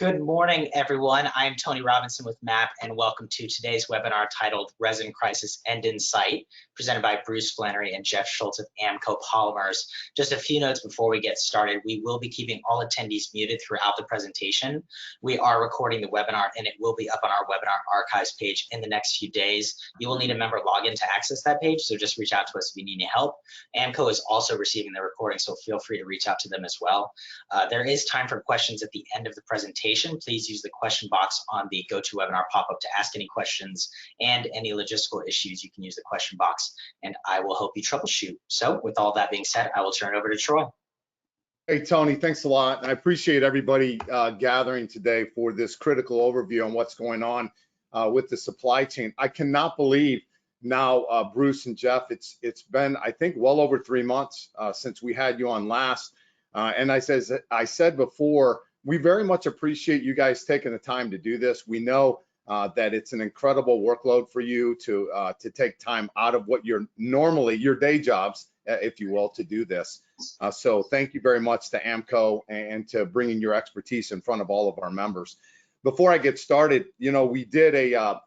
Good morning, everyone. I'm Tony Robinson with MAPP, and welcome to today's webinar titled Resin Crisis End in Sight, presented by Bruce Flannery and Jeff Schultz of AMCO Polymers. Just a few notes before we get started. We will be keeping all attendees muted throughout the presentation. We are recording the webinar, and it will be up on our webinar archives page in the next few days. You will need a member login to access that page, so just reach out to us if you need any help. AMCO is also receiving the recording, so feel free to reach out to them as well. There is time for questions at the end of the presentation. Please use the question box on the GoToWebinar pop-up to ask any questions, and any logistical issues, you can use the question box and I will help you troubleshoot. So with all that being said, I will turn it over to Troy. Hey, Tony, thanks a lot. I appreciate everybody gathering today for this critical overview on what's going on with the supply chain. I cannot believe now, Bruce and Jeff, it's been, I think, well over 3 months since we had you on last. And I said before, we very much appreciate you guys taking the time to do this. We know that it's an incredible workload for you to take time out of what you're normally your day jobs, if you will, to do this. So thank you very much to AMCO and to bringing your expertise in front of all of our members. Before I get started, you know, we did a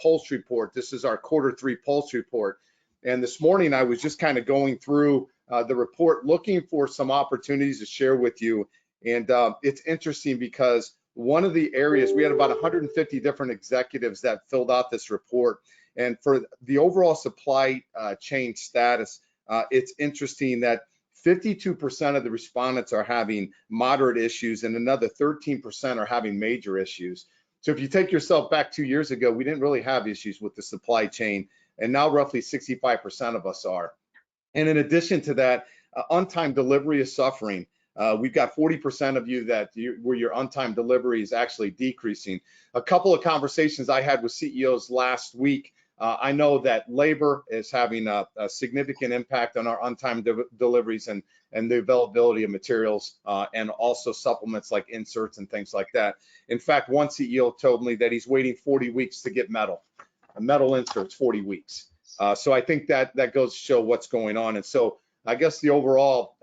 pulse report. This is our Q3 pulse report. And this morning I was just kind of going through the report, looking for some opportunities to share with you. And it's interesting because one of the areas, we had about 150 different executives that filled out this report. And for the overall supply chain status, it's interesting that 52% of the respondents are having moderate issues and another 13% are having major issues. So if you take yourself back 2 years ago, we didn't really have issues with the supply chain, and now roughly 65% of us are. And in addition to that, on-time delivery is suffering. We've got 40% of you where your on-time delivery is actually decreasing. A couple of conversations I had with CEOs last week, I know that labor is having a significant impact on our on-time deliveries and the availability of materials and also supplements like inserts and things like that. In fact, one CEO told me that he's waiting 40 weeks to get metal inserts, 40 weeks. So I think that goes to show what's going on. And so I guess the overall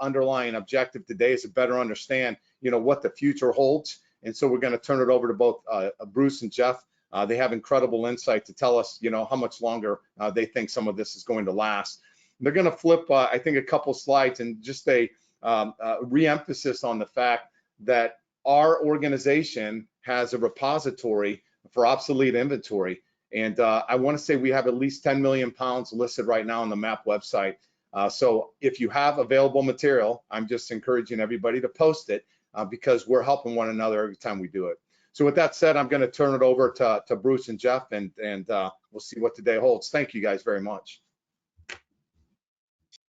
underlying objective today is to better understand, you know, what the future holds. And so we're going to turn it over to both Bruce and Jeff. They have incredible insight to tell us, you know, how much longer they think some of this is going to last. They're going to flip, I think, a couple slides and just a re-emphasis on the fact that our organization has a repository for obsolete inventory. And I want to say we have at least 10 million pounds listed right now on the MAPP website. So if you have available material, I'm just encouraging everybody to post it because we're helping one another every time we do it. So with that said, I'm going to turn it over to Bruce and Jeff, and we'll see what today holds. Thank you guys very much.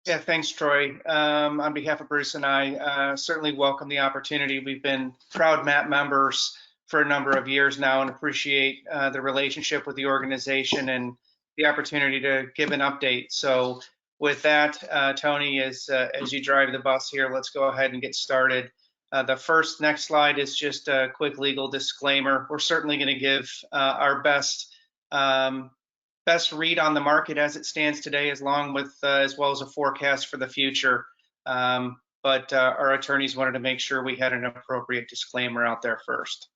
Yeah, thanks, Troy. On behalf of Bruce and I, certainly welcome the opportunity. We've been proud MAPP members for a number of years now and appreciate the relationship with the organization and the opportunity to give an update. So with that, Tony, as you drive the bus here, let's go ahead and get started. The next slide is just a quick legal disclaimer. We're certainly going to give our best read on the market as it stands today, as well as a forecast for the future. But our attorneys wanted to make sure we had an appropriate disclaimer out there first.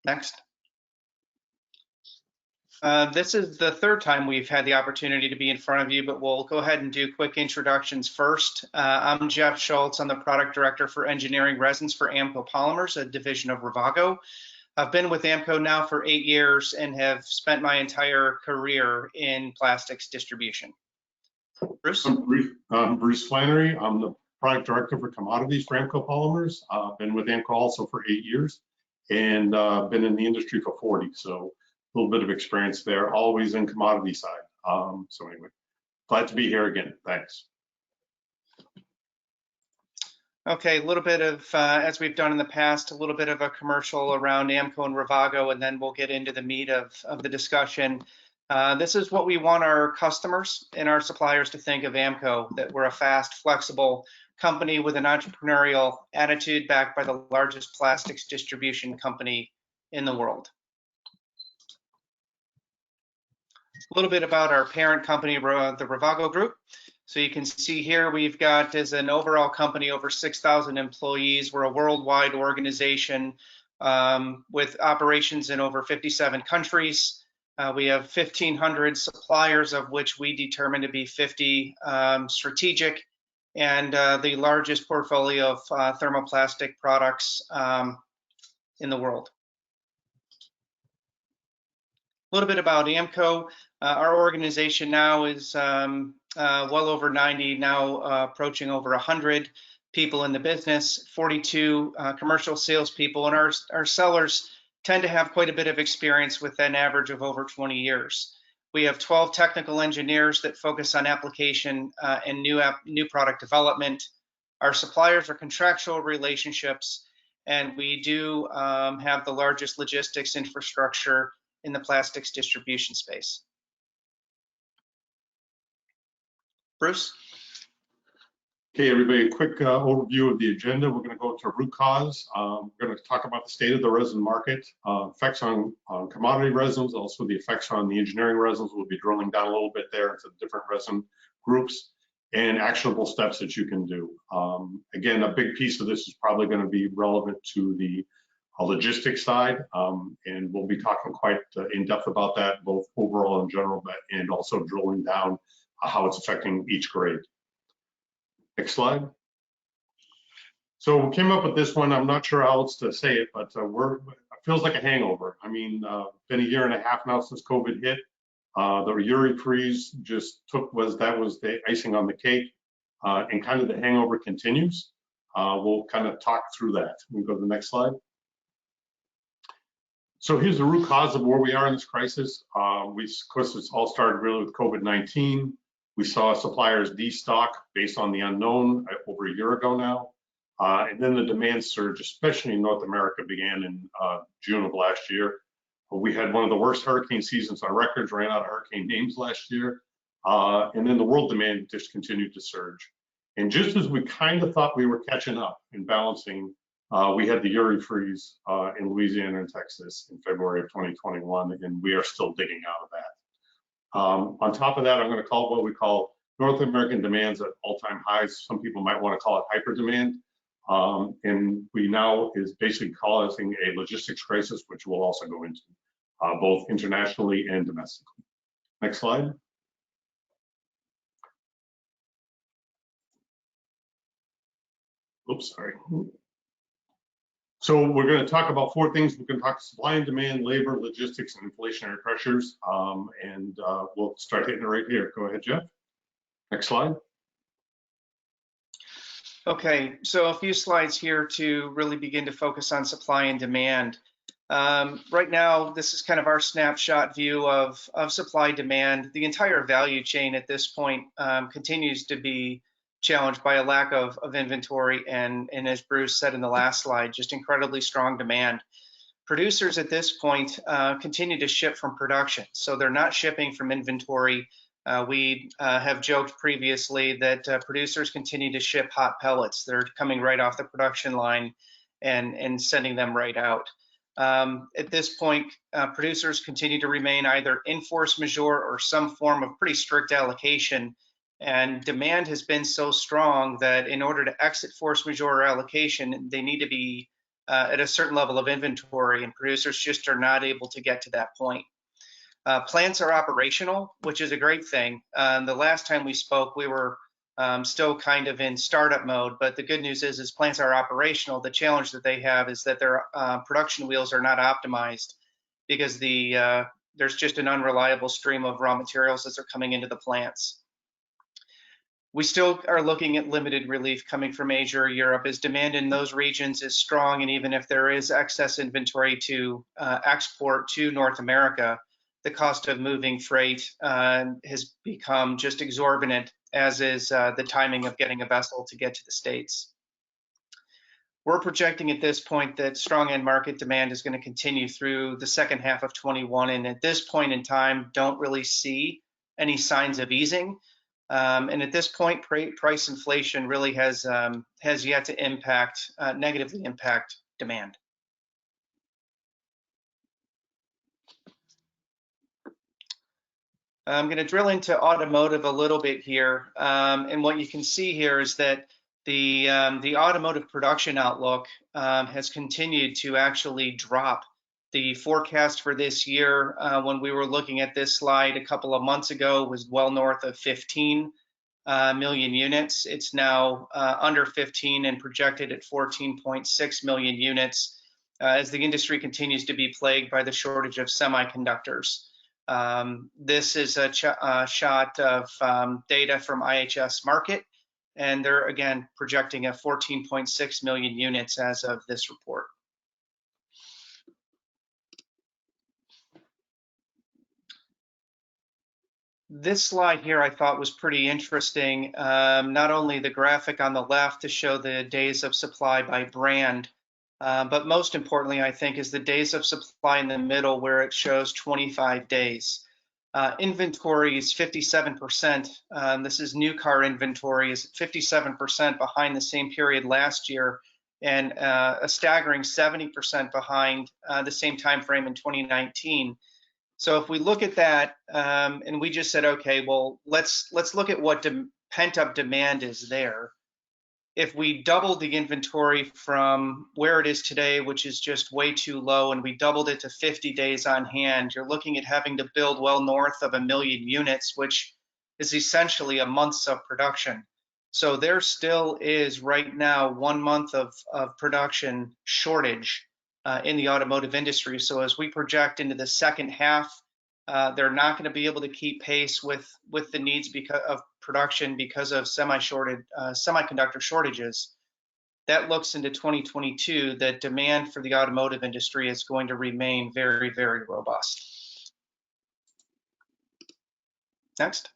Next. This is the third time we've had the opportunity to be in front of you, but we'll go ahead and do quick introductions first. I'm Jeff Schultz. I'm the product director for engineering resins for AMCO Polymers, a division of Ravago. I've been with AMCO now for 8 years and have spent my entire career in plastics distribution. Bruce? I'm Bruce Flannery. I'm the product director for commodities for AMCO Polymers. I've been with AMCO also for 8 years and been in the industry for 40. So a little bit of experience there, always in commodity side. So anyway, glad to be here again. Thanks. Okay, a little bit of, as we've done in the past, a little bit of a commercial around AMCO and Ravago, and then we'll get into the meat of the discussion. This is what we want our customers and our suppliers to think of AMCO, that we're a fast, flexible company with an entrepreneurial attitude backed by the largest plastics distribution company in the world. A little bit about our parent company, the Ravago Group. So you can see here we've got, as an overall company, over 6,000 employees. We're a worldwide organization with operations in over 57 countries. We have 1,500 suppliers, of which we determine to be 50 strategic, and the largest portfolio of thermoplastic products in the world. A little bit about AMCO. Our organization now is well over 90, now approaching over 100 people in the business, 42 commercial salespeople, and our sellers tend to have quite a bit of experience with an average of over 20 years. We have 12 technical engineers that focus on application and new product development. Our suppliers are contractual relationships, and we do have the largest logistics infrastructure in the plastics distribution space. Bruce? Okay, everybody, a quick overview of the agenda. We're going to go to root cause. We're going to talk about the state of the resin market, effects on commodity resins, also the effects on the engineering resins. We'll be drilling down a little bit there into different resin groups and actionable steps that you can do. Again, a big piece of this is probably going to be relevant to the logistics side, and we'll be talking quite in depth about that, both overall and general, and also drilling down how it's affecting each grade. Next slide. So we came up with this one. I'm not sure how else to say it, but it feels like a hangover. I mean, been a year and a half now since COVID hit. The Uri freeze just was the icing on the cake, and kind of the hangover continues. We'll kind of talk through that. We go to the next slide. So here's the root cause of where we are in this crisis. Of course, it's all started really with COVID-19. We saw suppliers destock based on the unknown over a year ago now. And then the demand surge, especially in North America, began in June of last year. We had one of the worst hurricane seasons on record, ran out of hurricane names last year. And then the world demand just continued to surge. And just as we kind of thought we were catching up and balancing, we had the Uri freeze in Louisiana and Texas in February of 2021, and we are still digging out of that. On top of that, I'm going to call what we call North American demands at all-time highs. Some people might want to call it hyper demand. And we now is basically causing a logistics crisis, which we'll also go into, both internationally and domestically. Next slide. Oops, sorry. So we're going to talk about four things. We're going to talk supply and demand, labor, logistics, and inflationary pressures. And we'll start hitting it right here. Go ahead, Jeff. Next slide. Okay, so a few slides here to really begin to focus on supply and demand. Right now, this is kind of our snapshot view of supply demand. The entire value chain at this point continues to be challenged by a lack of inventory, and as Bruce said in the last slide, just incredibly strong demand. Producers at this point continue to ship from production, so they're not shipping from inventory. We have joked previously that producers continue to ship hot pellets. They're coming right off the production line and sending them right out. At this point, producers continue to remain either in force majeure or some form of pretty strict allocation. And demand has been so strong that in order to exit force majeure allocation, they need to be at a certain level of inventory, and producers just are not able to get to that point. Plants are operational, which is a great thing. The last time we spoke, we were still kind of in startup mode, but the good news is plants are operational. The challenge that they have is that their production wheels are not optimized because there's just an unreliable stream of raw materials as they're coming into the plants. We still are looking at limited relief coming from Asia or Europe as demand in those regions is strong, and even if there is excess inventory to export to North America, the cost of moving freight has become just exorbitant, as is the timing of getting a vessel to get to the States. We're projecting at this point that strong end market demand is going to continue through the second half of 21, and at this point in time, don't really see any signs of easing. And at this point, price inflation really has yet to negatively impact demand. I'm going to drill into automotive a little bit here, and what you can see here is that the automotive production outlook has continued to actually drop. The forecast for this year, when we were looking at this slide a couple of months ago, was well north of 15 million units. It's now under 15 and projected at 14.6 million units as the industry continues to be plagued by the shortage of semiconductors. This is a shot of data from IHS Markit, and they're again projecting a 14.6 million units as of this report. This slide here I thought was pretty interesting. Not only the graphic on the left to show the days of supply by brand, but most importantly, I think, is the days of supply in the middle where it shows 25 days. Inventory is 57%. This is new car inventory is 57% behind the same period last year, and a staggering 70% behind the same time frame in 2019. So if we look at that and we just said, okay, well, let's look at what pent-up demand is there. If we doubled the inventory from where it is today, which is just way too low, and we doubled it to 50 days on hand, you're looking at having to build well north of 1 million units, which is essentially a month's of production. So there still is right now 1 month of production shortage in the automotive industry. So as we project into the second half, they're not going to be able to keep pace with the needs because of production because of semiconductor shortages. That looks into 2022 that demand for the automotive industry is going to remain very, very robust. Next.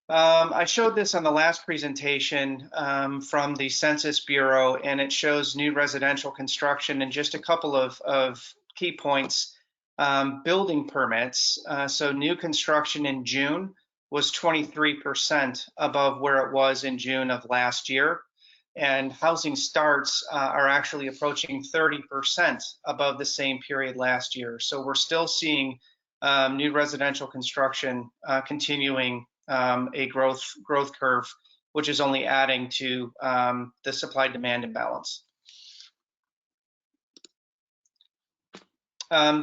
I showed this on the last presentation from the Census Bureau, and it shows new residential construction and just a couple of key points. Building permits, so new construction in June was 23% above where it was in June of last year, and housing starts are actually approaching 30% above the same period last year. So we're still seeing new residential construction continuing a growth curve, which is only adding to the supply-demand imbalance.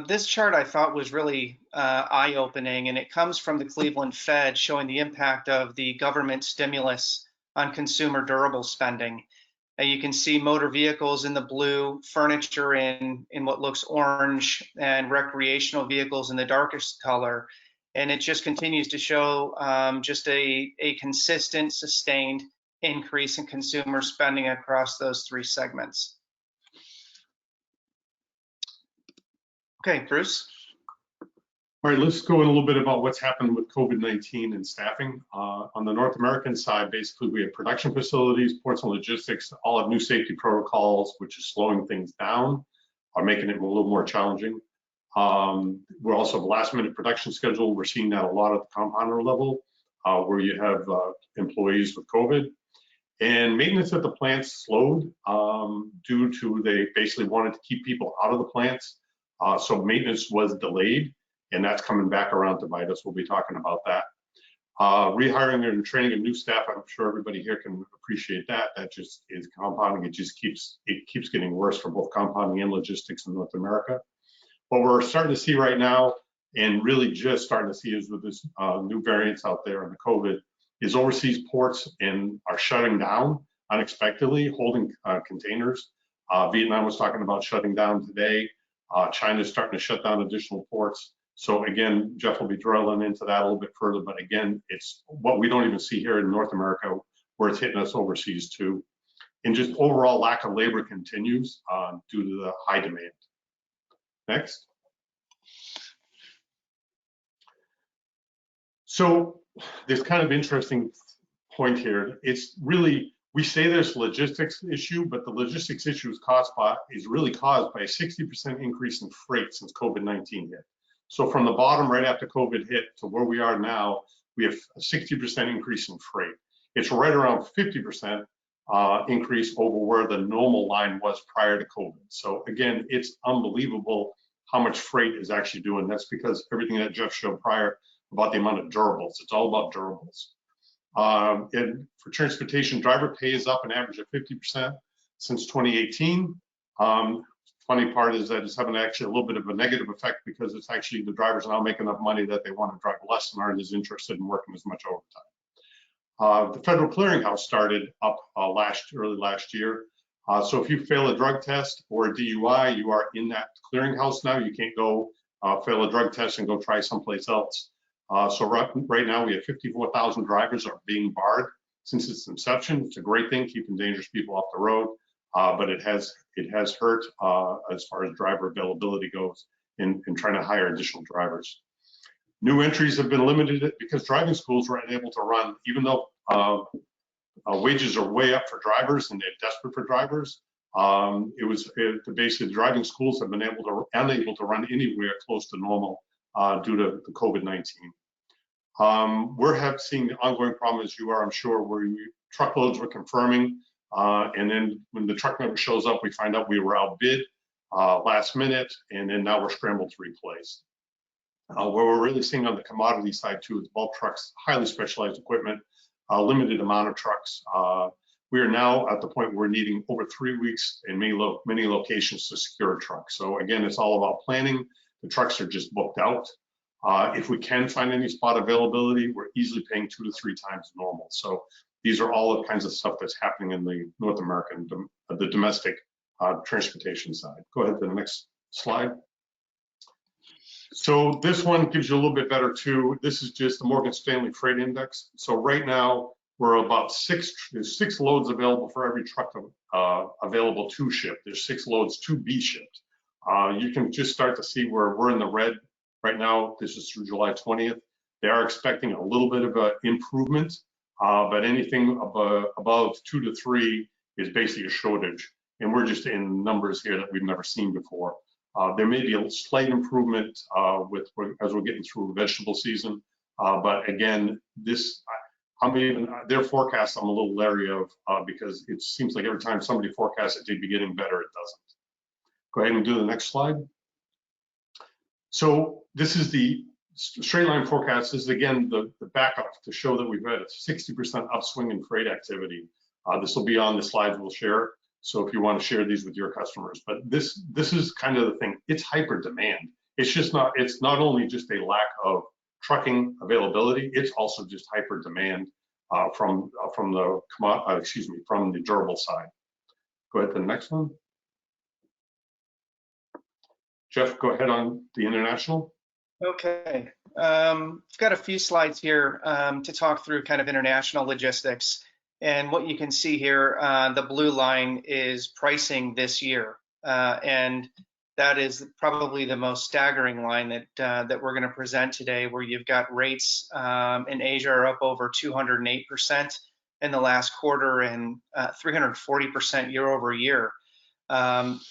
This chart I thought was really eye-opening, and it comes from the Cleveland Fed, showing the impact of the government stimulus on consumer durable spending. You can see motor vehicles in the blue, furniture in what looks orange, and recreational vehicles in the darkest color. And it just continues to show just a consistent, sustained increase in consumer spending across those three segments. Okay, Bruce. All right, let's go in a little bit about what's happened with COVID-19 and staffing. On the North American side, basically, we have production facilities, ports and logistics, all have new safety protocols, which is slowing things down, are making it a little more challenging. We're also last-minute production schedule. We're seeing that a lot at the compounder level, where you have employees with COVID. And maintenance at the plants slowed due to they basically wanted to keep people out of the plants. So maintenance was delayed, and that's coming back around to bite us. We'll be talking about that. Rehiring and training of new staff, I'm sure everybody here can appreciate that. That just is compounding. It keeps getting worse for both compounding and logistics in North America. What we're starting to see right now, and really just starting to see is with this new variants out there in the COVID, is overseas ports are shutting down unexpectedly, holding containers. Vietnam was talking about shutting down today. China's starting to shut down additional ports. So again, Jeff will be drilling into that a little bit further, but again, it's what we don't even see here in North America, where it's hitting us overseas too. And just overall lack of labor continues due to the high demand. Next. So this kind of interesting point here, it's really, we say there's a logistics issue, but the logistics issue is really caused by a 60% increase in freight since COVID-19 hit. So from the bottom right after COVID hit to where we are now, we have a 60% increase in freight. It's right around 50% increase over where the normal line was prior to COVID. So again, it's unbelievable how much freight is actually doing. That's because everything that Jeff showed prior about the amount of durables. It's all about durables. And for transportation, driver pay is up an average of 50% since 2018. Funny part is that it's having actually a little bit of a negative effect because it's actually the drivers now make enough money that they want to drive less and aren't as interested in working as much overtime. The federal clearinghouse started up early last year. So if you fail a drug test or a DUI, you are in that clearinghouse now. You can't go fail a drug test and go try someplace else. So right now we have 54,000 drivers are being barred since its inception. It's a great thing, keeping dangerous people off the road, but it has hurt as far as driver availability goes in trying to hire additional drivers. New entries have been limited because driving schools were unable to run, even though wages are way up for drivers and they're desperate for drivers. Basically driving schools have been unable to run anywhere close to normal due to the COVID-19. We're seeing the ongoing problem as you are, I'm sure, where truckloads were confirming, and then when the truck number shows up, we find out we were outbid last minute, and then now we're scrambled to replace. Where we're really seeing on the commodity side too is bulk trucks, highly specialized equipment, limited amount of trucks. We are now at the point where we're needing over 3 weeks in many locations to secure a truck. So again, it's all about planning. The trucks are just booked out. If we can find any spot availability, we're easily paying 2 to 3 times normal. So these are all the kinds of stuff that's happening in the North American, the domestic transportation side. Go ahead to the next slide. So this one gives you a little bit better too. This is just the Morgan Stanley Freight Index. So right now we're about there's 6 loads available for every truck available to ship. There's 6 loads to be shipped. You can just start to see where we're in the red right now. This is through July 20th. They are expecting a little bit of an improvement, but anything above 2 to 3 is basically a shortage. And we're just in numbers here that we've never seen before. There may be a slight improvement as we're getting through vegetable season, but again, their forecast I'm a little leery of because it seems like every time somebody forecasts it to be getting better, it doesn't. Go ahead and do the next slide. So this is the straight line forecast. This is again the backup to show that we've had a 60% upswing in freight activity. This will be on the slides we'll share. So if you want to share these with your customers, but this is kind of the thing. It's hyper demand. It's not only just a lack of trucking availability. It's also just hyper demand from the durable side. Go ahead to the next one. Jeff, go ahead on the international. Okay, I've got a few slides here to talk through kind of international logistics. And what you can see here, the blue line is pricing this year. And that is probably the most staggering line that we're going to present today, where you've got rates in Asia are up over 208% in the last quarter and 340% year over year.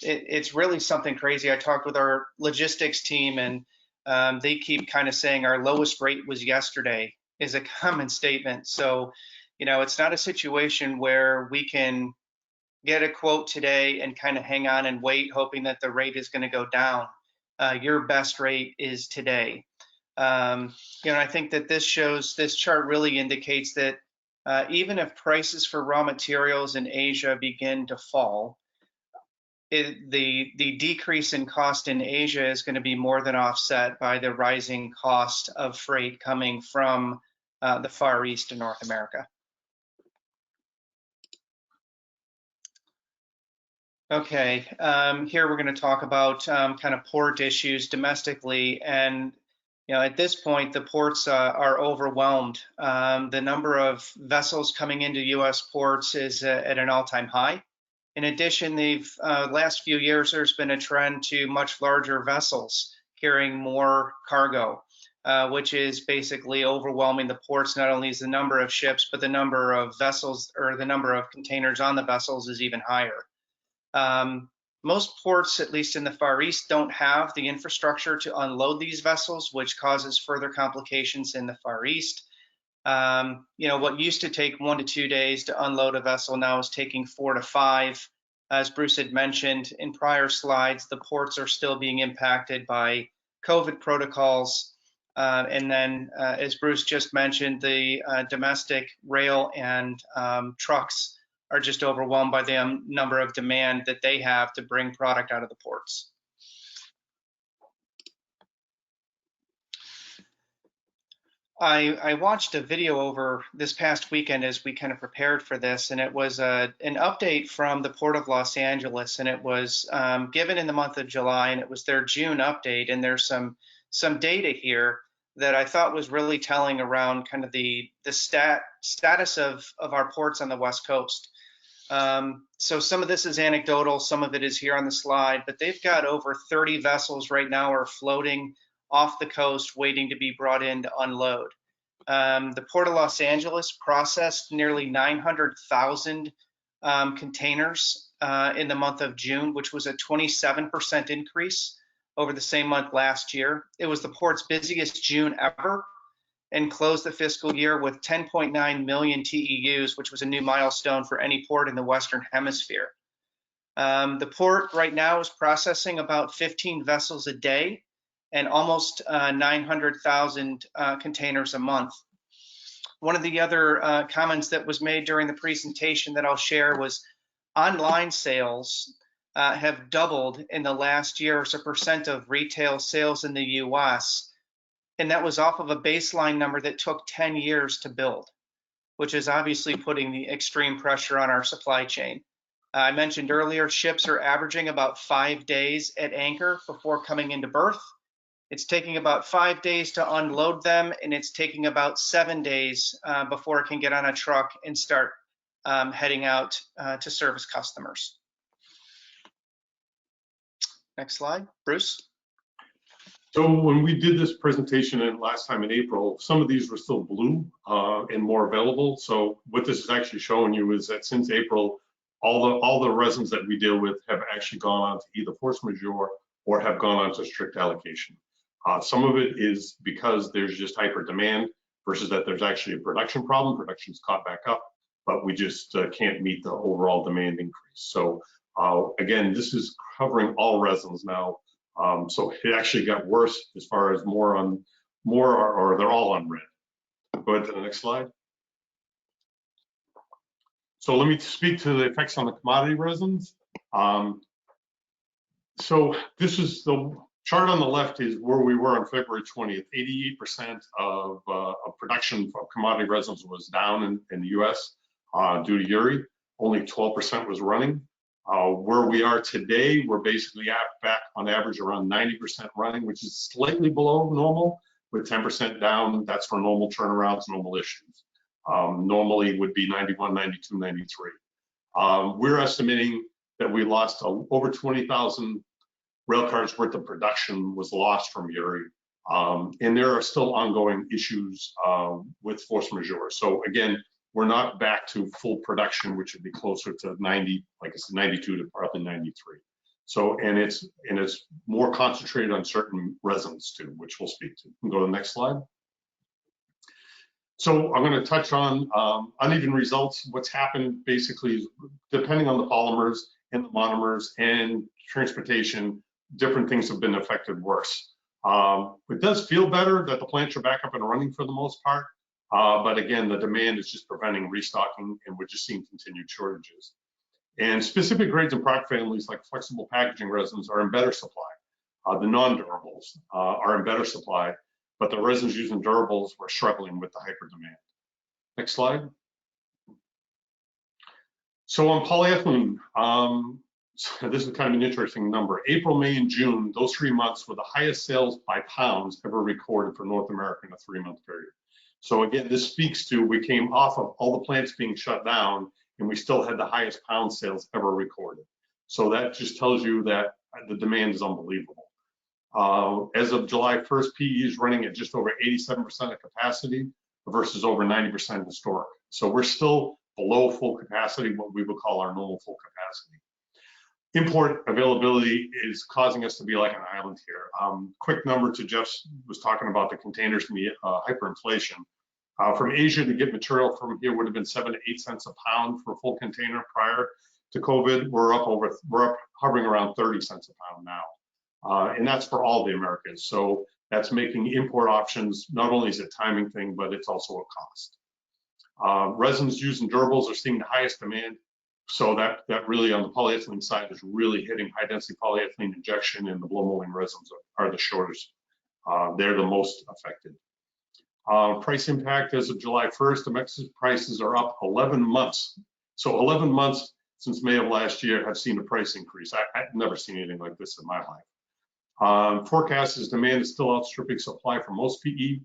It's really something crazy. I talked with our logistics team, and they keep kind of saying our lowest rate was yesterday is a common statement. So, you know, it's not a situation where we can get a quote today and kind of hang on and wait, hoping that the rate is going to go down. Your best rate is today. I think that this chart really indicates that even if prices for raw materials in Asia begin to fall, the decrease in cost in Asia is going to be more than offset by the rising cost of freight coming from the Far East to North America. Okay, here we're going to talk about kind of port issues domestically, and at this point the ports are overwhelmed. The number of vessels coming into U.S. ports is at an all-time high. In addition, last few years there's been a trend to much larger vessels carrying more cargo, which is basically overwhelming the ports. Not only is the number of ships, but the number of vessels or the number of containers on the vessels is even higher. Most ports, at least in the Far East, don't have the infrastructure to unload these vessels, which causes further complications in the Far East. What used to take 1 to 2 days to unload a vessel now is taking 4 to 5. As Bruce had mentioned in prior slides, the ports are still being impacted by COVID protocols. And then, as Bruce just mentioned, the domestic rail and trucks are just overwhelmed by the number of demand that they have to bring product out of the ports. I watched a video over this past weekend as we kind of prepared for this, and it was an update from the Port of Los Angeles, and it was given in the month of July, and it was their June update, and there's some data here that I thought was really telling around kind of the status of our ports on the West Coast. So some of this is anecdotal, some of it is here on the slide, but they've got over 30 vessels right now are floating off the coast waiting to be brought in to unload. The Port of Los Angeles processed nearly 900,000 containers in the month of June, which was a 27% increase over the same month last year. It was the port's busiest June ever and closed the fiscal year with 10.9 million TEUs, which was a new milestone for any port in the Western Hemisphere. The port right now is processing about 15 vessels a day and almost 900,000 containers a month. One of the other comments that was made during the presentation that I'll share was online sales have doubled in the last year as a percent of retail sales in the US. And that was off of a baseline number that took 10 years to build, which is obviously putting the extreme pressure on our supply chain. I mentioned earlier, ships are averaging about 5 days at anchor before coming into berth. It's taking about 5 days to unload them, and it's taking about 7 days before it can get on a truck and start heading out to service customers. Next slide, Bruce. So when we did this presentation last time in April, some of these were still blue and more available. So what this is actually showing you is that since April, all the resins that we deal with have actually gone on to either force majeure or have gone on to strict allocation. Some of it is because there's just hyper demand versus that there's actually a production problem. Production's caught back up, but we just can't meet the overall demand increase. So again, this is covering all resins now. So it actually got worse as far as or they're all on red. Go ahead to the next slide. So let me speak to the effects on the commodity resins. So this is the chart on the left is where we were on February 20th. 88% of production of commodity resins was down in the US due to Uri. Only 12% was running. Where we are today, we're basically back on average around 90% running, which is slightly below normal, with 10% down. That's for normal turnarounds, normal issues. Normally would be 91, 92, 93. We're estimating that we lost over 20,000 rail cars worth of production was lost from Uri. And there are still ongoing issues with force majeure. So again, we're not back to full production, which would be closer to 90, like I said, 92 to probably 93. So, and it's more concentrated on certain resins too, which we'll speak to. Go to the next slide. So I'm going to touch on uneven results. What's happened basically is depending on the polymers and the monomers and transportation, different things have been affected worse. It does feel better that the plants are back up and running for the most part. But again, the demand is just preventing restocking, and we're just seeing continued shortages. And specific grades and product families like flexible packaging resins are in better supply. The non-durables are in better supply, but the resins used in durables were struggling with the hyper demand. Next slide. So on polyethylene, so this is kind of an interesting number. April, May, and June, those 3 months were the highest sales by pounds ever recorded for North America in a 3-month period. So again, this speaks to we came off of all the plants being shut down, and we still had the highest pound sales ever recorded. So that just tells you that the demand is unbelievable. As of July 1st, PE is running at just over 87% of capacity versus over 90% historic. So we're still below full capacity, what we would call our normal full capacity. Import availability is causing us to be like an island here. Quick number to Jeff was talking about the containers and the hyperinflation. From Asia to get material from here would have been 7 to 8 cents a pound for a full container prior to COVID, we're up hovering around 30 cents a pound now. And that's for all the Americas. So that's making import options, not only is it a timing thing, but it's also a cost. Resins used in durables are seeing the highest demand. So that really on the polyethylene side is really hitting high density polyethylene injection, and the blow molding resins are the shortest. They're the most affected. Price impact as of July 1st, domestic prices are up 11 months. So 11 months since May of last year have seen a price increase. I've never seen anything like this in my life. Forecast is demand is still outstripping supply for most PE.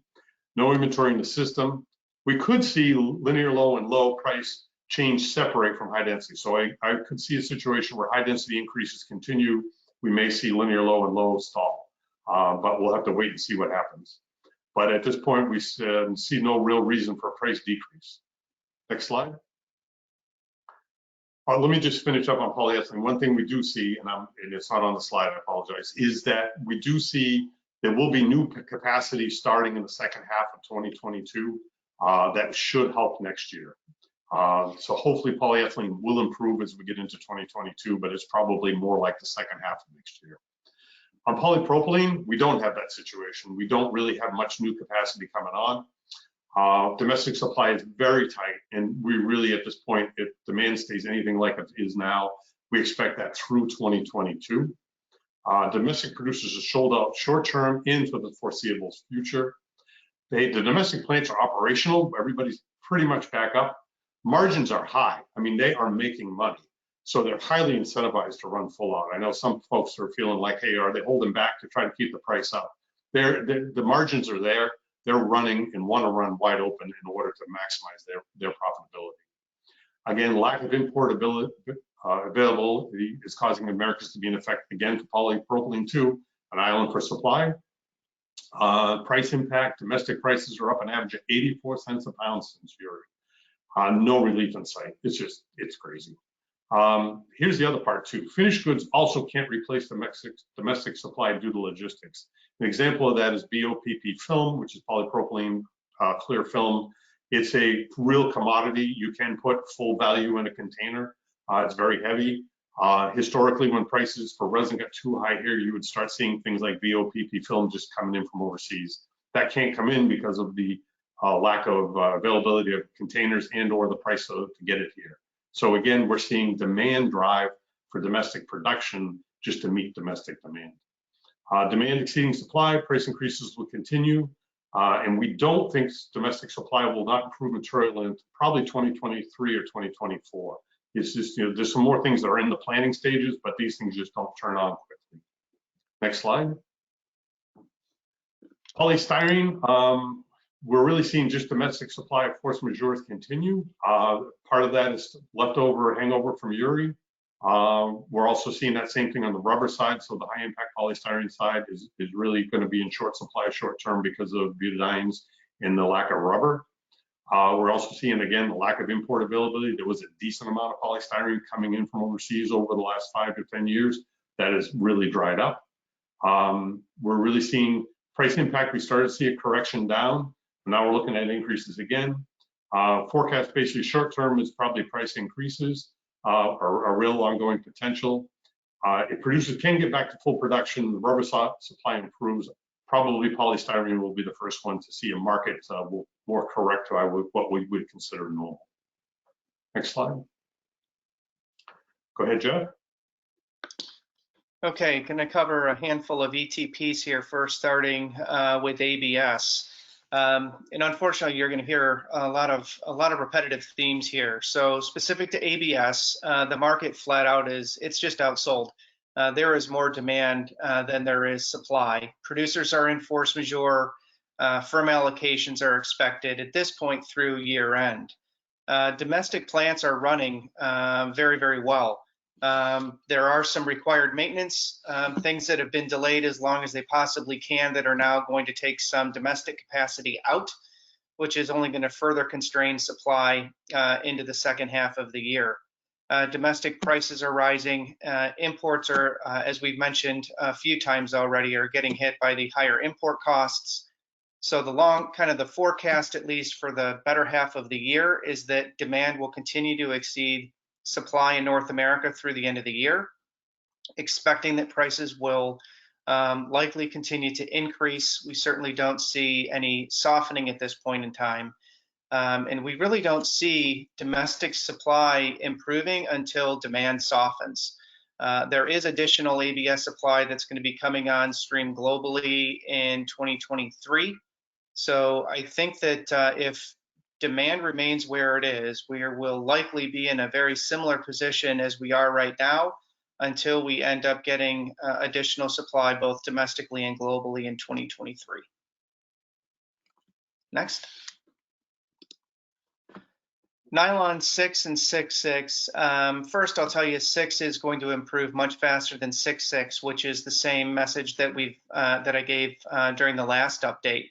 No inventory in the system. We could see linear low and low price change separate from high density. So I could see a situation where high density increases continue. We may see linear low and low stall, but we'll have to wait and see what happens. But at this point, we see no real reason for a price decrease. Next slide. Let me just finish up on polyethylene. One thing we do see, and it's not on the slide, I apologize, is that we do see there will be new capacity starting in the second half of 2022 that should help next year. So hopefully polyethylene will improve as we get into 2022, but it's probably more like the second half of next year. On polypropylene, we don't have that situation. We don't really have much new capacity coming on. Domestic supply is very tight, and we really, at this point, if demand stays anything like it is now, we expect that through 2022. Domestic producers are sold out short-term into the foreseeable future. The domestic plants are operational. Everybody's pretty much back up. Margins are high. I mean, they are making money. So they're highly incentivized to run full out. I know some folks are feeling like, hey, are they holding back to try to keep the price up? The margins are there. They're running and want to run wide open in order to maximize their profitability. Again, lack of import availability is causing Americans to be in effect again to polypropylene too, an island for supply. Price impact, domestic prices are up an average of 84 cents a pound since Uri. No relief in sight. It's crazy. Here's the other part too. Finished goods also can't replace domestic supply due to logistics. An example of that is BOPP film, which is polypropylene clear film. It's a real commodity. You can put full value in a container. It's very heavy. Historically, when prices for resin got too high here, you would start seeing things like BOPP film just coming in from overseas. That can't come in because of the lack of availability of containers and or the price to get it here. So again, we're seeing demand drive for domestic production just to meet domestic demand. Demand exceeding supply, price increases will continue. And we don't think domestic supply will not improve materially until probably 2023 or 2024. It's just, there's some more things that are in the planning stages, but these things just don't turn on quickly. Next slide. Polystyrene, we're really seeing just domestic supply of force majeure continue. Part of that is leftover hangover from Uri. We're also seeing that same thing on the rubber side. So the high impact polystyrene side is really going to be in short supply short term because of butadienes and the lack of rubber. We're also seeing, again, the lack of import availability. There was a decent amount of polystyrene coming in from overseas over the last 5 to 10 years. That has really dried up. We're really seeing price impact. We started to see a correction down. Now we're looking at increases again. Forecast basically short term is probably price increases or a real ongoing potential. If producers can get back to full production, the rubber supply improves. Probably polystyrene will be the first one to see a market more correct to what we would consider normal. Next slide. Go ahead, Jeff. Okay, going to cover a handful of ETPs here first, starting with ABS. And unfortunately, you're going to hear a lot of repetitive themes here. So specific to ABS, the market flat out it's just outsold. There is more demand than there is supply. Producers are in force majeure. Firm allocations are expected at this point through year end. Domestic plants are running very, very well. There are some required maintenance, things that have been delayed as long as they possibly can that are now going to take some domestic capacity out, which is only going to further constrain supply into the second half of the year. Domestic prices are rising. Imports are, as we've mentioned a few times already, are getting hit by the higher import costs. So the forecast, at least for the better half of the year, is that demand will continue to exceed supply in North America through the end of the year, expecting that prices will likely continue to increase. We certainly don't see any softening at this point in time. And we really don't see domestic supply improving until demand softens. There is additional ABS supply that's going to be coming on stream globally in 2023. So I think that if demand remains where it is, we will likely be in a very similar position as we are right now until we end up getting additional supply both domestically and globally in 2023. Next. Nylon 6 and 6.6. First, I'll tell you 6 is going to improve much faster than 6.6, which is the same message that I gave during the last update.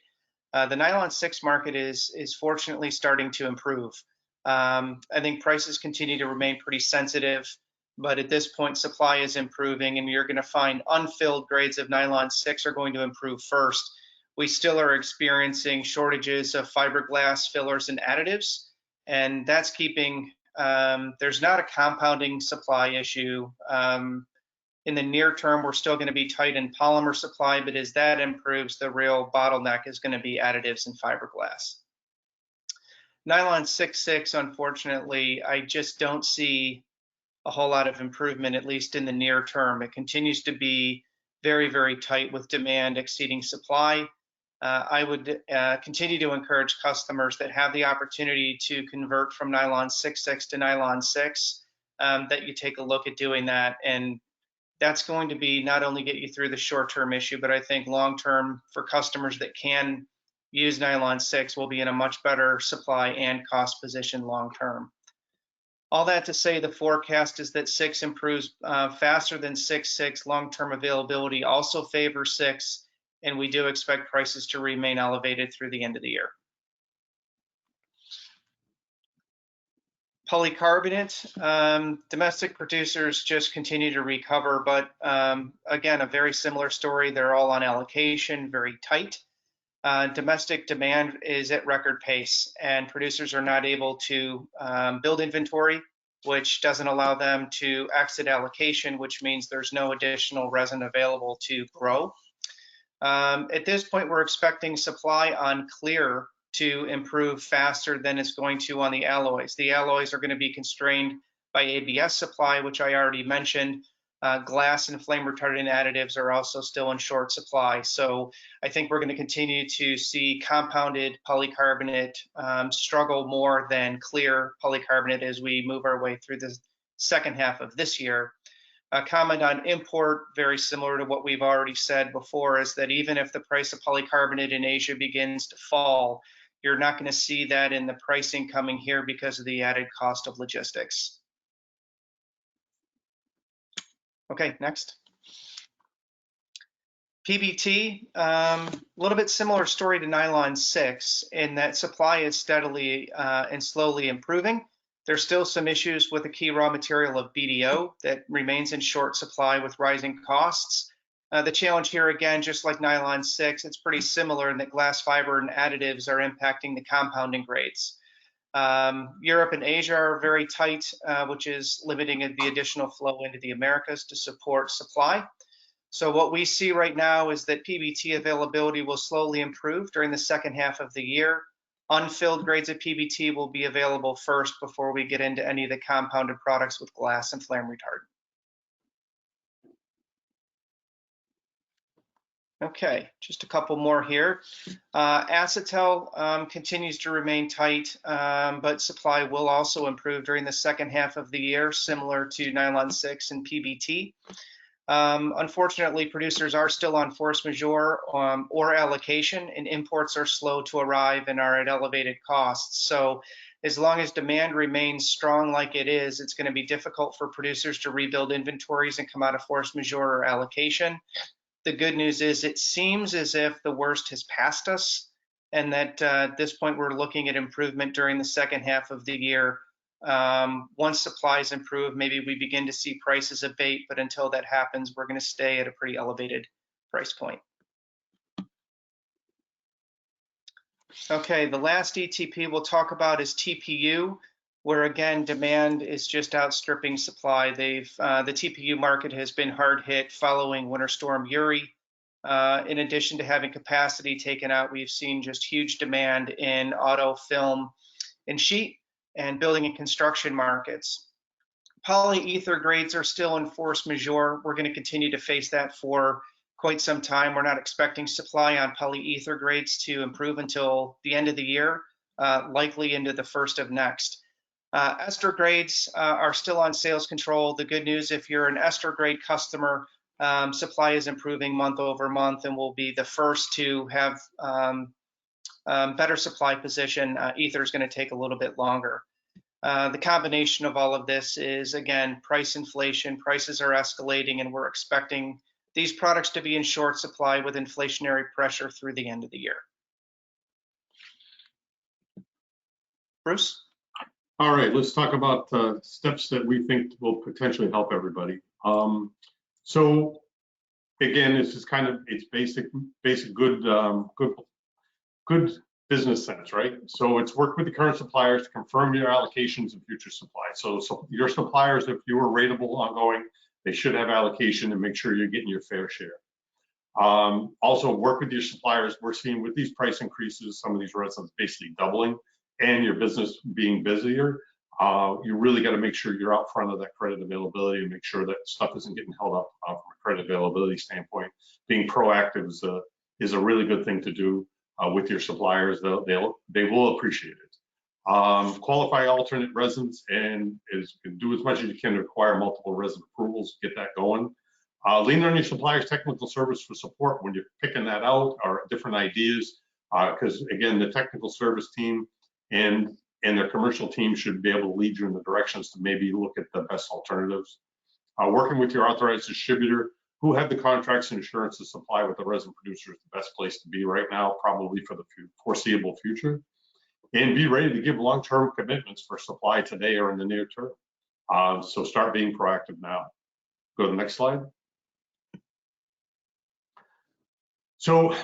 The nylon 6 market is fortunately starting to improve. I think prices continue to remain pretty sensitive, but at this point, supply is improving, and you're going to find unfilled grades of nylon 6 are going to improve first. We still are experiencing shortages of fiberglass fillers and additives, and that's keeping, there's not a compounding supply issue. In the near term, we're still going to be tight in polymer supply, but as that improves, the real bottleneck is going to be additives and fiberglass. Nylon 6.6, unfortunately, I just don't see a whole lot of improvement, at least in the near term. It continues to be very, very tight with demand exceeding supply. I would continue to encourage customers that have the opportunity to convert from nylon 6.6 to nylon 6, that you take a look at doing that. And that's going to be not only get you through the short-term issue, but I think long-term for customers that can use nylon 6 will be in a much better supply and cost position long-term. All that to say, the forecast is that 6 improves faster than 6.6. Long-term availability also favors 6, and we do expect prices to remain elevated through the end of the year. Polycarbonate, domestic producers just continue to recover, but again, a very similar story. They're all on allocation, very tight. Domestic demand is at record pace, and producers are not able to build inventory, which doesn't allow them to exit allocation, which means there's no additional resin available to grow. At this point, we're expecting supply on clear to improve faster than it's going to on the alloys. The alloys are going to be constrained by ABS supply, which I already mentioned. Glass and flame retardant additives are also still in short supply. So I think we're going to continue to see compounded polycarbonate struggle more than clear polycarbonate as we move our way through the second half of this year. A comment on import, very similar to what we've already said before, is that even if the price of polycarbonate in Asia begins to fall, you're not going to see that in the pricing coming here because of the added cost of logistics. Okay, next. PBT, a little bit similar story to nylon 6 in that supply is steadily and slowly improving. There's still some issues with the key raw material of BDO that remains in short supply with rising costs. The challenge here, again, just like nylon 6, it's pretty similar in that glass fiber and additives are impacting the compounding grades. Europe and Asia are very tight, which is limiting the additional flow into the Americas to support supply. So what we see right now is that PBT availability will slowly improve during the second half of the year. Unfilled grades of PBT will be available first before we get into any of the compounded products with glass and flame retardant. Okay, just a couple more here. Acetal continues to remain tight, but supply will also improve during the second half of the year, similar to nylon 6 and PBT. Unfortunately, producers are still on force majeure or allocation, and imports are slow to arrive and are at elevated costs. So as long as demand remains strong like it is, it's going to be difficult for producers to rebuild inventories and come out of force majeure or allocation. The good news is it seems as if the worst has passed us, and that at this point we're looking at improvement during the second half of the year. Once supplies improve, maybe we begin to see prices abate, but until that happens, we're going to stay at a pretty elevated price point. Okay, the last ETP we'll talk about is TPU. where again, demand is just outstripping supply. The TPU market has been hard hit following Winter Storm Uri. In addition to having capacity taken out, we've seen just huge demand in auto, film, and sheet, and building and construction markets. Polyether grades are still in force majeure. We're going to continue to face that for quite some time. We're not expecting supply on polyether grades to improve until the end of the year, likely into the first of next. Ester grades are still on sales control. The good news, if you're an ester grade customer, supply is improving month over month and will be the first to have better supply position. Ether is going to take a little bit longer. The combination of all of this is, again, price inflation. Prices are escalating, and we're expecting these products to be in short supply with inflationary pressure through the end of the year. Bruce? All right, let's talk about steps that we think will potentially help everybody. So again, this is kind of, it's basic good business sense, right? So it's work with the current suppliers to confirm your allocations and future supply. So your suppliers, if you are rateable ongoing, they should have allocation and make sure you're getting your fair share. Also work with your suppliers. We're seeing with these price increases, some of these resins basically doubling, and your business being busier, you really got to make sure you're out front of that credit availability and make sure that stuff isn't getting held up from a credit availability standpoint. Being proactive is a really good thing to do with your suppliers. They will appreciate it. Qualify alternate resins and do as much as you can to acquire multiple resin approvals, get that going. Lean on your suppliers' technical service for support when you're picking that out or different ideas, because again, the technical service team and their commercial team should be able to lead you in the directions to maybe look at the best alternatives. Working with your authorized distributor who have the contracts and insurance to supply with the resin producer is the best place to be right now, probably for the foreseeable future. And be ready to give long-term commitments for supply today or in the near term. So start being proactive now. Go to the next slide. So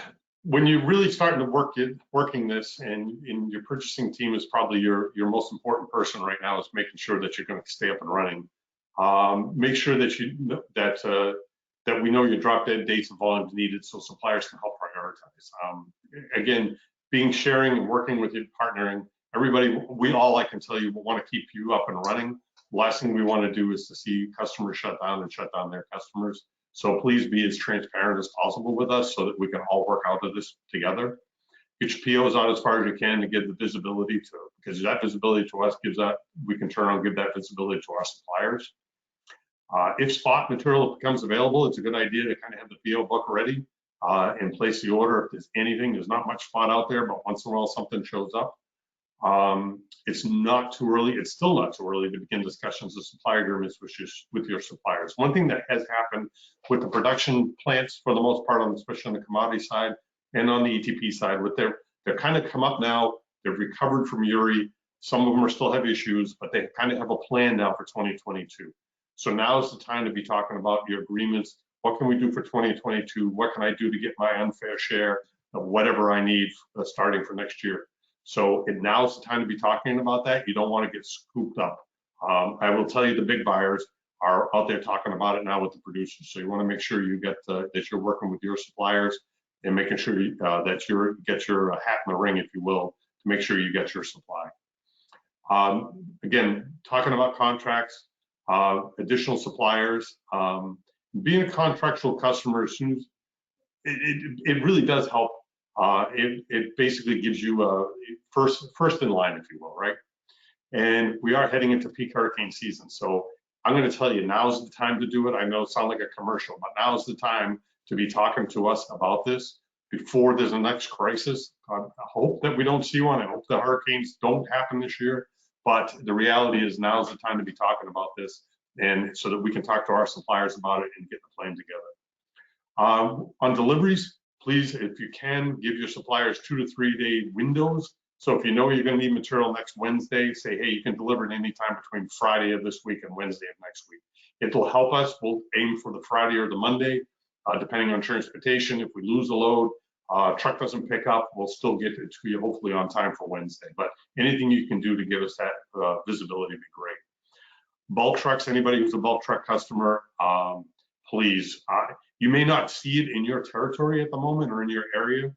when you're really starting to working this, and in your purchasing team is probably your most important person right now, is making sure that you're going to stay up and running. Make sure that that we know your drop dead dates and volumes needed, so suppliers can help prioritize. Again, being sharing and working with you, partnering. Everybody, we all, I can tell you, want to keep you up and running. The last thing we want to do is to see customers shut down and shut down their customers. So please be as transparent as possible with us so that we can all work out of this together. Get your POs out as far as you can to give the visibility to, because that visibility to us gives that, we can turn on and give that visibility to our suppliers. If spot material becomes available, it's a good idea to kind of have the PO book ready and place the order. If there's anything, there's not much spot out there, but once in a while something shows up. It's not too early. It's still not too early to begin discussions of supply agreements with your suppliers. One thing that has happened with the production plants, for the most part, especially on the commodity side and on the ETP side, with they're kind of come up now. They've recovered from Uri. Some of them are still have issues, but they kind of have a plan now for 2022. So now is the time to be talking about your agreements. What can we do for 2022? What can I do to get my unfair share of whatever I need starting for next year? So now is the time to be talking about that. You don't want to get scooped up. I will tell you, the big buyers are out there talking about it now with the producers. So you want to make sure you get that you're working with your suppliers and making sure that you get your hat in the ring, if you will, to make sure you get your supply. Again, talking about contracts, additional suppliers, being a contractual customer, as soon as it really does help. It basically gives you a first in line, if you will, right? And we are heading into peak hurricane season. So I'm going to tell you, now's the time to do it. I know it sounds like a commercial, but now's the time to be talking to us about this before there's a next crisis. I hope that we don't see one. I hope the hurricanes don't happen this year. But the reality is now's the time to be talking about this, and so that we can talk to our suppliers about it and get the plan together. On deliveries, please, if you can, give your suppliers 2 to 3 day windows. So if you know you're going to need material next Wednesday, say, hey, you can deliver it anytime between Friday of this week and Wednesday of next week. It will help us. We'll aim for the Friday or the Monday, depending on transportation. If we lose a load, Truck doesn't pick up, we'll still get it to you hopefully on time for Wednesday. But anything you can do to give us that visibility would be great. Bulk trucks, anybody who's a bulk truck customer, please, you may not see it in your territory at the moment or in your area.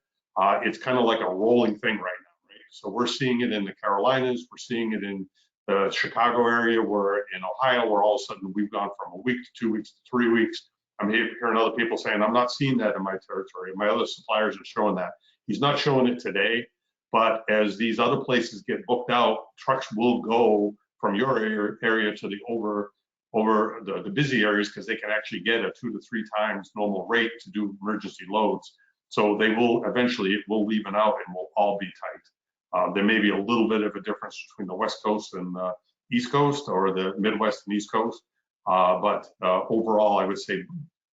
It's kind of like a rolling thing right now, right? So we're seeing it in the Carolinas, we're seeing it in the Chicago area, we're in Ohio, where all of a sudden we've gone from a week to 2 weeks to 3 weeks. I'm hearing other people saying, I'm not seeing that in my territory. My other suppliers are showing that. He's not showing it today, but as these other places get booked out, trucks will go from your area to the over the busy areas, because they can actually get a 2 to 3 times normal rate to do emergency loads. So they will eventually, it will even out and we'll all be tight. There may be a little bit of a difference between the West Coast and the East Coast, or the Midwest and East Coast. But overall, I would say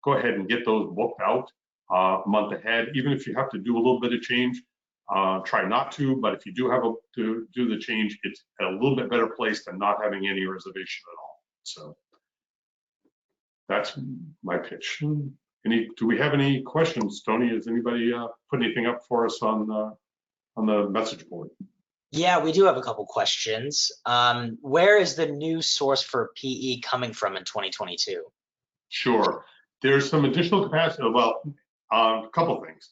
go ahead and get those booked out a month ahead. Even if you have to do a little bit of change, try not to. But if you do have to do the change, it's a little bit better place than not having any reservation at all. So that's my pitch. Do we have any questions, Tony? Has anybody put anything up for us on the message board? Yeah, we do have a couple questions. Where is the new source for PE coming from in 2022? Sure. There's some additional capacity. Well, a couple things.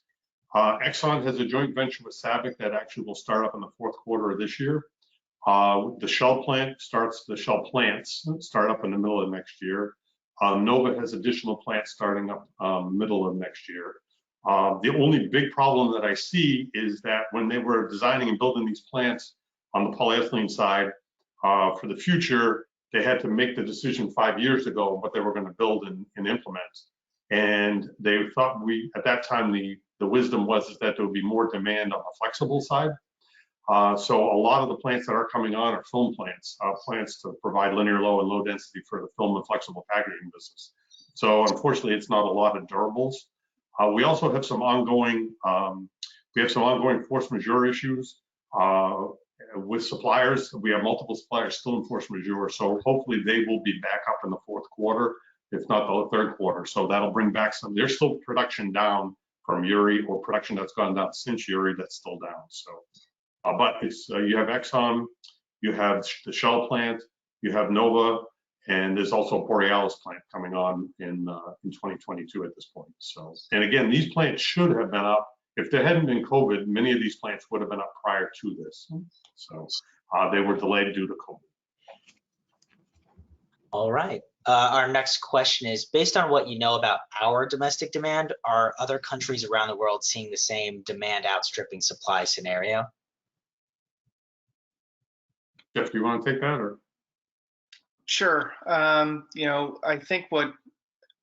Exxon has a joint venture with SABIC that actually will start up in the 4th quarter of this year. The Shell plants start up in the middle of next year. Nova has additional plants starting up middle of next year. The only big problem that I see is that when they were designing and building these plants on the polyethylene side for the future, they had to make the decision 5 years ago what they were going to build and implement. And they thought at that time, the wisdom was that there would be more demand on the flexible side. So a lot of the plants that are coming on are film plants, plants to provide linear low and low density for the film and flexible packaging business. So unfortunately, it's not a lot of durables. We also have some ongoing, force majeure issues with suppliers. We have multiple suppliers still in force majeure. So hopefully they will be back up in the 4th quarter, if not the 3rd quarter. So that'll bring back some, there's still production down from Uri, or production that's gone down since Uri that's still down. So, but it's, you have Exxon, you have the Shell plant, you have Nova, and there's also a Borealis plant coming on in 2022 at this point. So, and again, these plants should have been up. If there hadn't been COVID, many of these plants would have been up prior to this. So they were delayed due to COVID. All right. Our next question is, based on what you know about our domestic demand, are other countries around the world seeing the same demand outstripping supply scenario? Jeff, do you want to take that, or? Sure. You know, I think what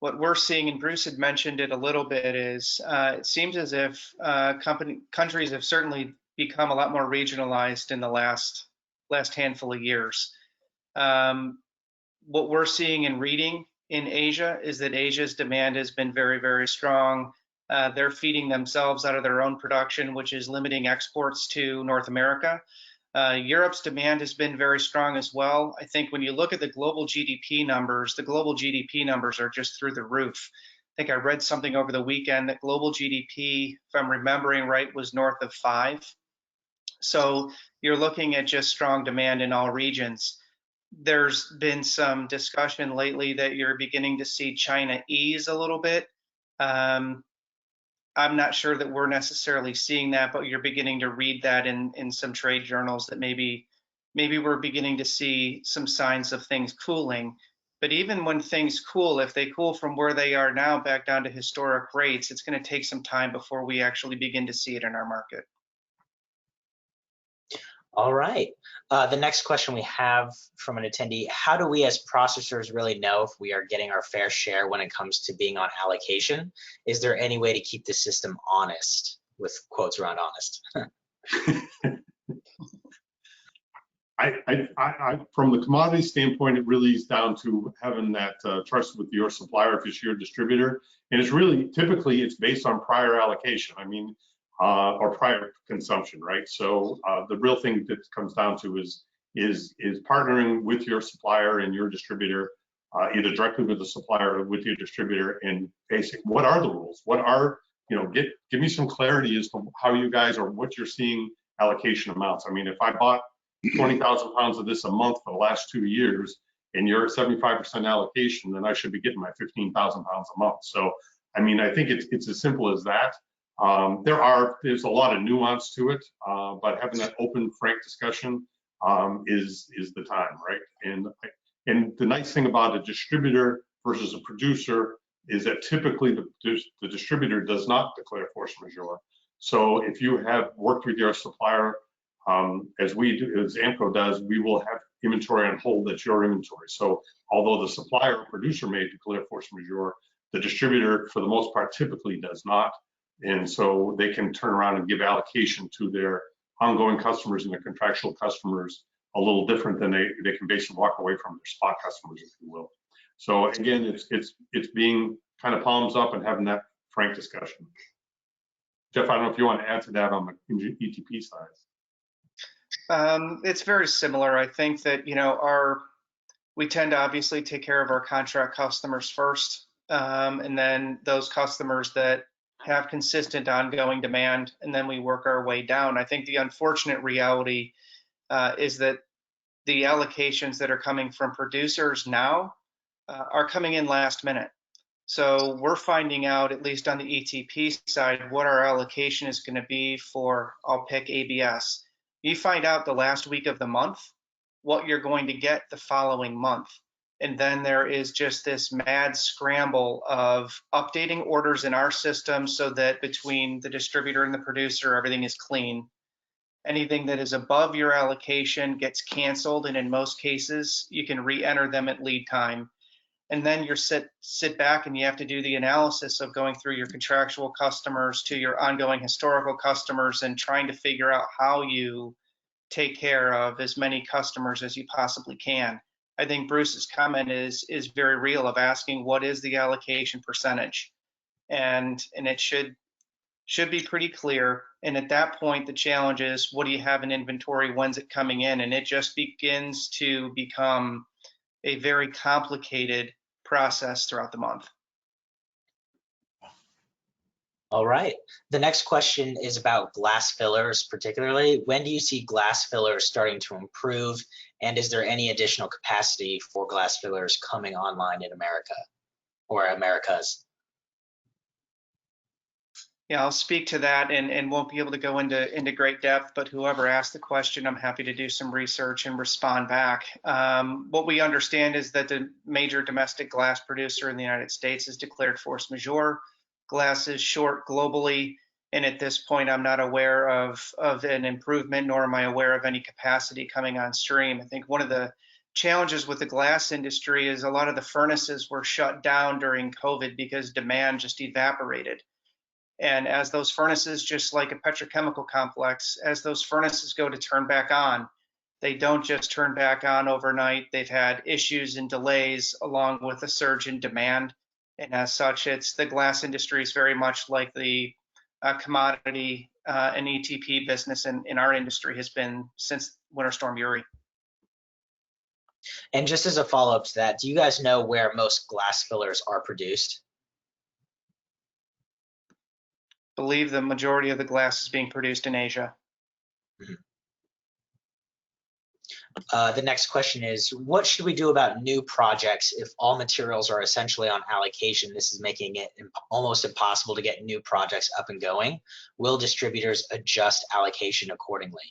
we're seeing, and Bruce had mentioned it a little bit, is it seems as if countries have certainly become a lot more regionalized in the last handful of years. What we're seeing and reading in Asia is that Asia's demand has been very, very strong. They're feeding themselves out of their own production, which is limiting exports to North America. Europe's demand has been very strong as well. I think when you look at the global GDP numbers are just through the roof. I think I read something over the weekend that global GDP, if I'm remembering right, was north of 5. So you're looking at just strong demand in all regions. There's been some discussion lately that you're beginning to see China ease a little bit. I'm not sure that we're necessarily seeing that, but you're beginning to read that in some trade journals that maybe we're beginning to see some signs of things cooling. But even when things cool, if they cool from where they are now back down to historic rates, it's going to take some time before we actually begin to see it in our market. All right. The next question we have from an attendee: how do we as processors really know if we are getting our fair share when it comes to being on allocation? Is there any way to keep the system honest, with quotes around honest? From the commodity standpoint, it really is down to having that trust with your supplier if it's your distributor. And it's really, typically, it's based on prior allocation. I mean, or prior consumption, right? So the real thing that comes down to is partnering with your supplier and your distributor, either directly with the supplier or with your distributor, and basic, what are the rules? What are give me some clarity as to how you guys or what you're seeing allocation amounts. I mean, if I bought 20,000 pounds of this a month for the last 2 years and you're at 75% allocation, then I should be getting my 15,000 pounds a month. So, I mean, I think it's as simple as that. There's a lot of nuance to it, but having that open, frank discussion is the time, right? And the nice thing about a distributor versus a producer is that typically the distributor does not declare force majeure. So if you have worked with your supplier, as AMCO does, we will have inventory on hold that's your inventory. So although the supplier or producer may declare force majeure, the distributor, for the most part, typically does not. And so they can turn around and give allocation to their ongoing customers and their contractual customers a little different than they can basically walk away from their spot customers, if you will. So again, it's being kind of palms up and having that frank discussion. Jeff, I don't know if you want to add to that on the ETP side. It's very similar. I think that, we tend to obviously take care of our contract customers first, and then those customers that have consistent ongoing demand, and then we work our way down. I think the unfortunate reality is that the allocations that are coming from producers now are coming in last minute. So we're finding out, at least on the ETP side, what our allocation is going to be for, I'll pick ABS. You find out the last week of the month what you're going to get the following month. And then there is just this mad scramble of updating orders in our system so that between the distributor and the producer, everything is clean. Anything that is above your allocation gets canceled, and in most cases, you can re-enter them at lead time. And then you sit back and you have to do the analysis of going through your contractual customers to your ongoing historical customers and trying to figure out how you take care of as many customers as you possibly can. I think Bruce's comment is very real, of asking what is the allocation percentage, and it should be pretty clear. And at that point, the challenge is, what do you have in inventory? When's it coming in? And it just begins to become a very complicated process throughout the month. All right. The next question is about glass fillers, particularly. When do you see glass fillers starting to improve? And is there any additional capacity for glass fillers coming online in America or Americas? Yeah, I'll speak to that and won't be able to go into great depth, but whoever asked the question, I'm happy to do some research and respond back. What we understand is that the major domestic glass producer in the United States has declared force majeure. Glass is short globally, and at this point, I'm not aware of an improvement, nor am I aware of any capacity coming on stream. I think one of the challenges with the glass industry is a lot of the furnaces were shut down during COVID because demand just evaporated. And as those furnaces, just like a petrochemical complex, as those furnaces go to turn back on, they don't just turn back on overnight. They've had issues and delays along with a surge in demand. And as such, the glass industry is very much like the commodity and ETP business in our industry has been since Winter Storm Uri. And just as a follow-up to that, do you guys know where most glass fillers are produced? I believe the majority of the glass is being produced in Asia. Mm-hmm. The next question is, what should we do about new projects if all materials are essentially on allocation? This is making it almost impossible to get new projects up and going. Will distributors adjust allocation accordingly?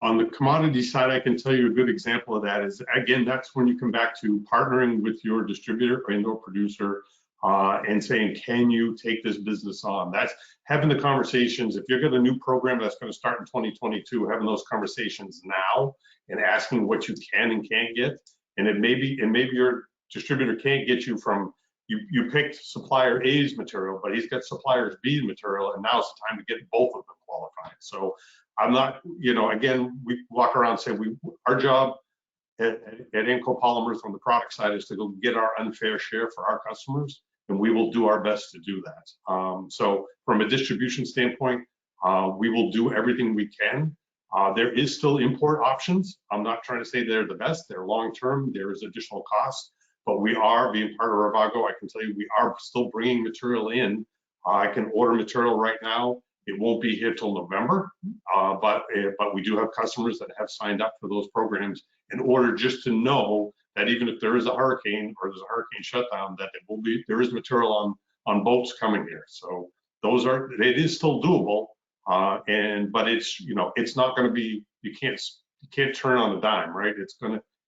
On the commodity side, I can tell you a good example of that is, again, that's when you come back to partnering with your distributor or producer and saying, can you take this business on? That's having the conversations. If you've got a new program that's going to start in 2022, having those conversations now and asking what you can and can't get. And maybe your distributor can't get you from, you picked supplier A's material, but he's got suppliers B's material, and now it's the time to get both of them qualified. So I'm not, again, we walk around and say our job at AMCO Polymers on the product side is to go get our unfair share for our customers, and we will do our best to do that. So from a distribution standpoint, we will do everything we can. There is still import options. I'm not trying to say they're the best. They're long-term. There is additional cost. but we are, being part of Ravago, I can tell you we are still bringing material in. I can order material right now. It won't be here till November, but we do have customers that have signed up for those programs in order just to know that even if there is a hurricane or there's a hurricane shutdown, that there is material on boats coming here. So it is still doable, but it's, it's not going to be, you can't turn on a dime, right?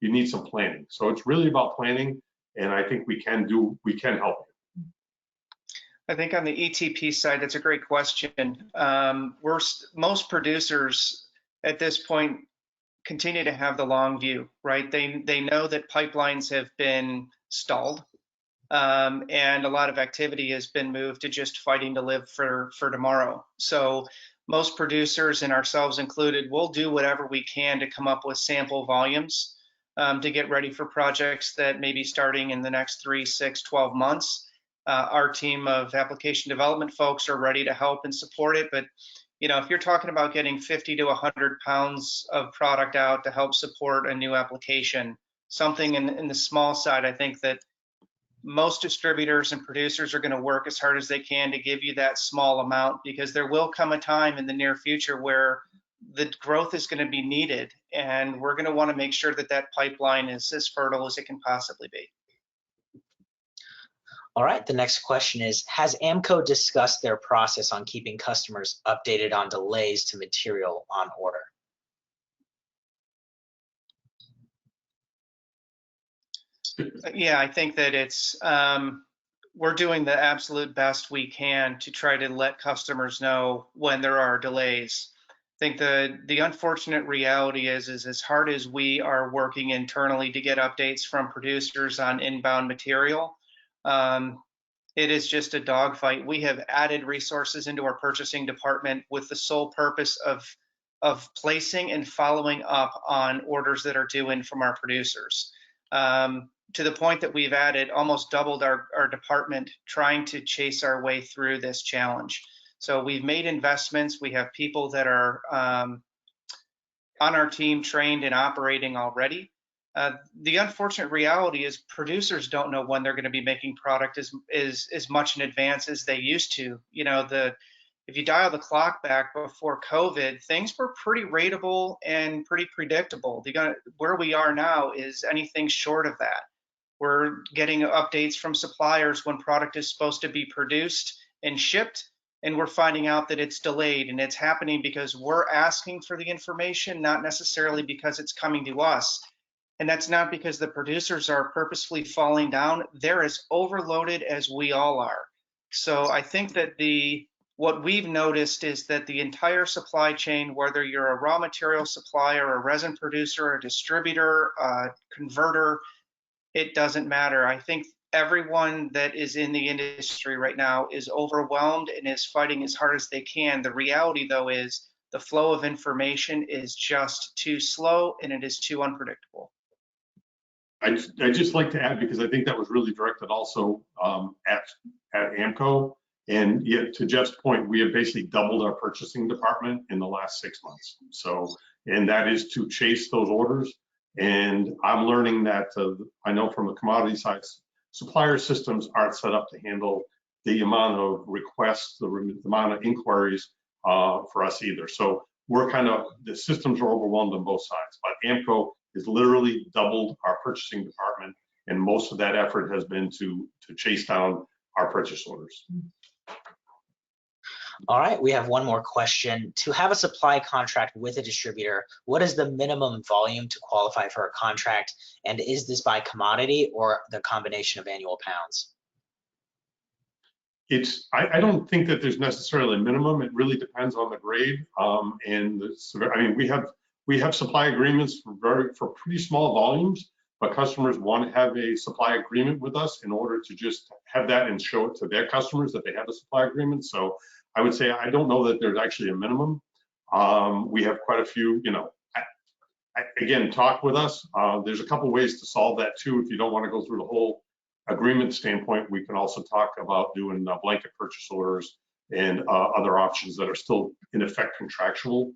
You need some planning. So it's really about planning, and I think we can help you. I think on the ETP side, that's a great question. Most producers at this point continue to have the long view, right? They know that pipelines have been stalled, and a lot of activity has been moved to just fighting to live for tomorrow. So most producers, and ourselves included, will do whatever we can to come up with sample volumes to get ready for projects that may be starting in the next 3, 6, 12 months. Our team of application development folks are ready to help and support it. But, if you're talking about getting 50 to 100 pounds of product out to help support a new application, something in the small side, I think that most distributors and producers are going to work as hard as they can to give you that small amount, because there will come a time in the near future where the growth is going to be needed, and we're going to want to make sure that that pipeline is as fertile as it can possibly be. All right, the next question is, has AMCO discussed their process on keeping customers updated on delays to material on order? Yeah, I think that it's, we're doing the absolute best we can to try to let customers know when there are delays. I think the unfortunate reality is as hard as we are working internally to get updates from producers on inbound material, it is just a dogfight. We have added resources into our purchasing department with the sole purpose of placing and following up on orders that are due in from our producers. To the point that we've almost doubled our department trying to chase our way through this challenge. So we've made investments. We have people that are on our team trained and operating already. The unfortunate reality is producers don't know when they're going to be making product as much in advance as they used to. If you dial the clock back before COVID, things were pretty ratable and pretty predictable. Where we are now is anything short of that. We're getting updates from suppliers when product is supposed to be produced and shipped, and we're finding out that it's delayed, and it's happening because we're asking for the information, not necessarily because it's coming to us. And that's not because the producers are purposefully falling down. They're as overloaded as we all are. So I think that what we've noticed is that the entire supply chain, whether you're a raw material supplier, a resin producer, a distributor, a converter, it doesn't matter. I think everyone that is in the industry right now is overwhelmed and is fighting as hard as they can. The reality, though, is the flow of information is just too slow and it is too unpredictable. I'd just like to add, because I think that was really directed also at AMCO. And yet, to Jeff's point, we have basically doubled our purchasing department in the last 6 months. So, and that is to chase those orders. And I'm learning that I know from the commodity side, supplier systems aren't set up to handle the amount of requests, the amount of inquiries for us either. So the systems are overwhelmed on both sides. But AMCO has literally doubled our purchasing department, and most of that effort has been to chase down our purchase orders. All right, we have one more question. To have a supply contract with a distributor, what is the minimum volume to qualify for a contract? And is this by commodity or the combination of annual pounds? I don't think that there's necessarily a minimum. It really depends on the grade and the severity. I mean, we have supply agreements for pretty small volumes, but customers want to have a supply agreement with us in order to just have that and show it to their customers that they have a supply agreement. So I would say I don't know that there's actually a minimum. We have quite a few, again, talk with us. There's a couple ways to solve that too. If you don't want to go through the whole agreement standpoint, we can also talk about doing blanket purchase orders and other options that are still in effect contractual.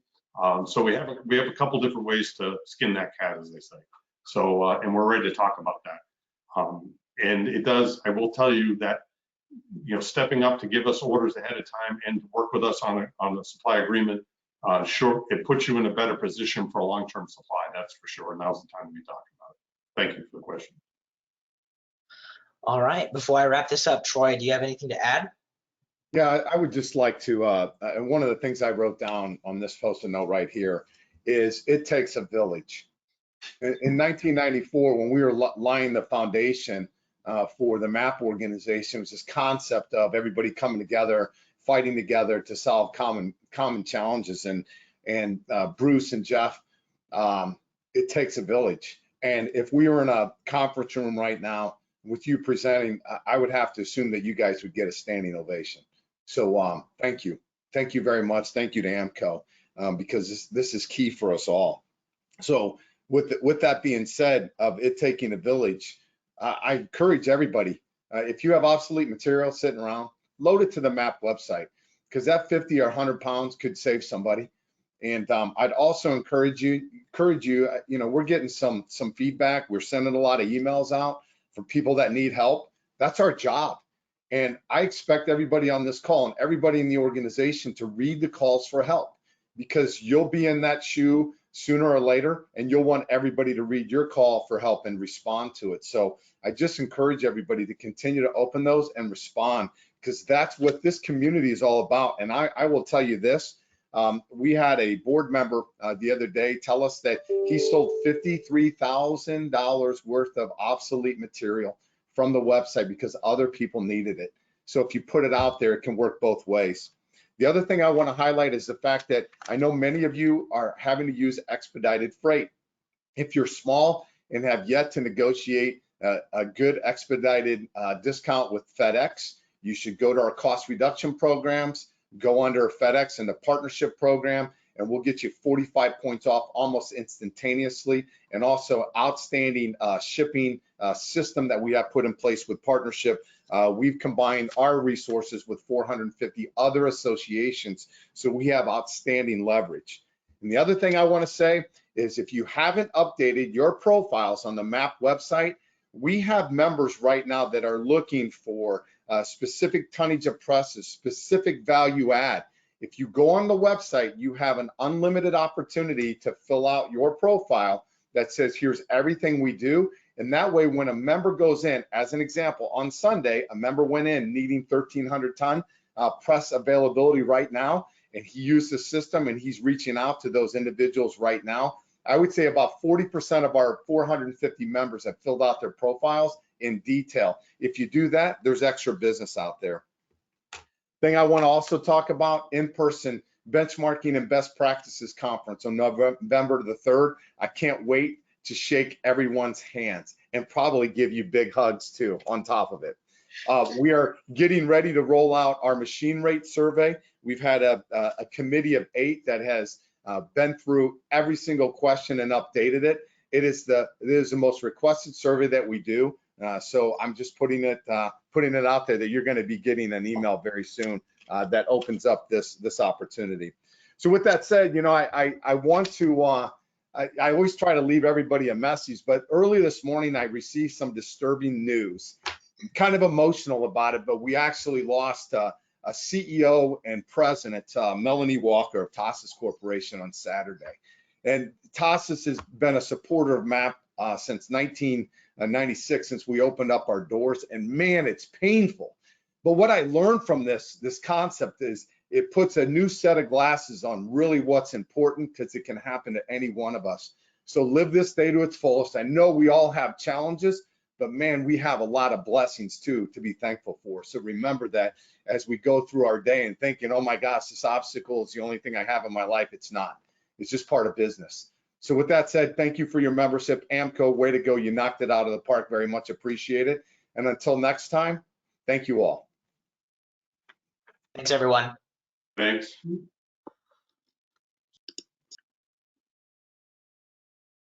So we have a couple different ways to skin that cat, as they say. So and we're ready to talk about that. And it does, I will tell you that, stepping up to give us orders ahead of time and to work with us on a supply agreement, sure, it puts you in a better position for a long-term supply, that's for sure. Now's the time to be talking about it. Thank you for the question. All right, before I wrap this up, Troy, do you have anything to add? Yeah, I would just like to, one of the things I wrote down on this post-it note right here is it takes a village. In 1994, when we were laying the foundation for the MAPP organization, was this concept of everybody coming together, fighting together to solve common challenges. And Bruce and Jeff, it takes a village. And if we were in a conference room right now with you presenting, I would have to assume that you guys would get a standing ovation. So thank you. Thank you very much. Thank you to AMCO, because this is key for us all. So with that being said, of it taking a village, I encourage everybody, if you have obsolete material sitting around, load it to the MAPP website, because that 50 or 100 pounds could save somebody. And I'd also encourage you, we're getting some feedback. We're sending a lot of emails out for people that need help. That's our job. And I expect everybody on this call and everybody in the organization to read the calls for help, because you'll be in that shoe sooner or later, and you'll want everybody to read your call for help and respond to it. So I just encourage everybody to continue to open those and respond, because that's what this community is all about. And I will tell you this, we had a board member the other day tell us that he sold $53,000 worth of obsolete material from the website because other people needed it. So if you put it out there, it can work both ways. The other thing I want to highlight is the fact that I know many of you are having to use expedited freight. If you're small and have yet to negotiate a good expedited discount with FedEx, you should go to our cost reduction programs, go under FedEx in the partnership program, and we'll get you 45 points off almost instantaneously. And also outstanding shipping system that we have put in place with partnership. We've combined our resources with 450 other associations, so we have outstanding leverage. And the other thing I want to say is, if you haven't updated your profiles on the MAPP website, we have members right now that are looking for specific tonnage of presses, specific value add. If you go on the website, you have an unlimited opportunity to fill out your profile that says, here's everything we do. And that way, when a member goes in, as an example, on Sunday, a member went in needing 1,300 ton press availability right now, and he used the system and he's reaching out to those individuals right now. I would say about 40% of our 450 members have filled out their profiles in detail. If you do that, there's extra business out there. Thing I want to also talk about, in-person benchmarking and best practices conference on November the 3rd. I can't wait to shake everyone's hands and probably give you big hugs too on top of it. We are getting ready to roll out our machine rate survey. We've had a committee of 8 that has been through every single question and updated it. It is the most requested survey that we do. So I'm just putting it out there that you're going to be getting an email very soon that opens up this opportunity. So with that said, I want to I always try to leave everybody a message, but early this morning I received some disturbing news. I'm kind of emotional about it, but we actually lost a CEO and president, Melanie Walker of Tassis Corporation, on Saturday. And Tassis has been a supporter of MAPP since 1996, since we opened up our doors, and man, it's painful. But what I learned from this concept is it puts a new set of glasses on really what's important, because it can happen to any one of us. So live this day to its fullest. I know we all have challenges, but man, we have a lot of blessings too to be thankful for. So remember that as we go through our day and thinking, oh my gosh, this obstacle is the only thing I have in my life. It's not. It's just part of business. So with that said, thank you for your membership. AMCO, way to go. You knocked it out of the park. Very much appreciate it. And until next time, thank you all. Thanks, everyone. Thanks.